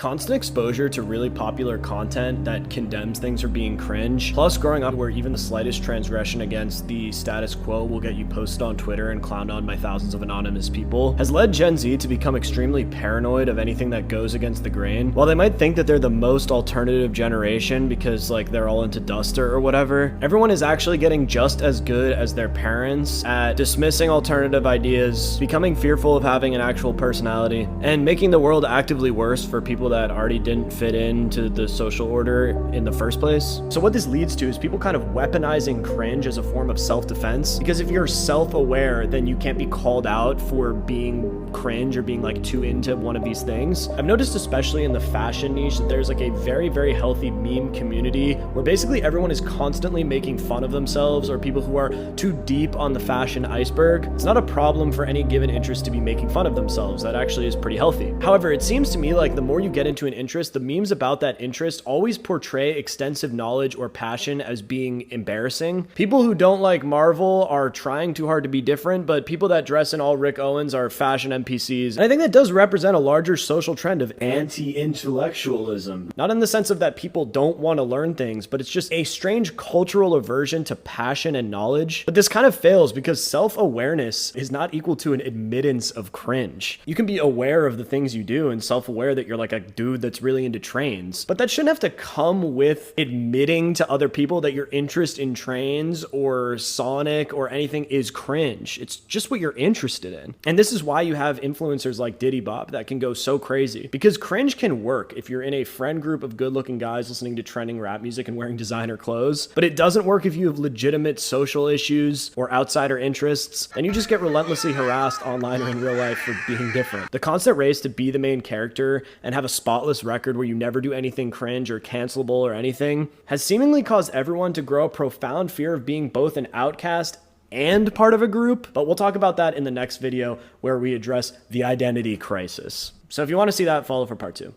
Constant exposure to really popular content that condemns things for being cringe, plus growing up where even the slightest transgression against the status quo will get you posted on Twitter and clowned on by thousands of anonymous people, has led Gen Z to become extremely paranoid of anything that goes against the grain. While they might think that they're the most alternative generation because like they're all into Duster or whatever, everyone is actually getting just as good as their parents at dismissing alternative ideas, becoming fearful of having an actual personality, and making the world actively worse for people that already didn't fit into the social order in the first place. So what this leads to is people kind of weaponizing cringe as a form of self-defense, because if you're self-aware, then you can't be called out for being cringe or being like too into one of these things. I've noticed especially in the fashion niche that there's like a very, very healthy meme community where basically everyone is constantly making fun of themselves or people who are too deep on the fashion iceberg. It's not a problem for any given interest to be making fun of themselves. That actually is pretty healthy. However, it seems to me like the more you get into an interest, the memes about that interest always portray extensive knowledge or passion as being embarrassing. People who don't like Marvel are trying too hard to be different, but people that dress in all Rick Owens are fashion NPCs. And I think that does represent a larger social trend of anti-intellectualism. Not in the sense of that people don't want to learn things, but it's just a strange cultural aversion to passion and knowledge. But this kind of fails because self-awareness is not equal to an admittance of cringe. You can be aware of the things you do and self-aware that you're like a dude that's really into trains, but that shouldn't have to come with admitting to other people that your interest in trains or Sonic or anything is cringe. It's just what you're interested in. And this is why you have influencers like Diddy Bop that can go so crazy, because cringe can work if you're in a friend group of good-looking guys listening to trending rap music and wearing designer clothes, but it doesn't work if you have legitimate social issues or outsider interests, and you just get relentlessly harassed online or in real life for being different. The constant race to be the main character and have a spotless record where you never do anything cringe or cancelable or anything has seemingly caused everyone to grow a profound fear of being both an outcast and part of a group, but we'll talk about that in the next video where we address the identity crisis. So if you want to see that, follow for part 2.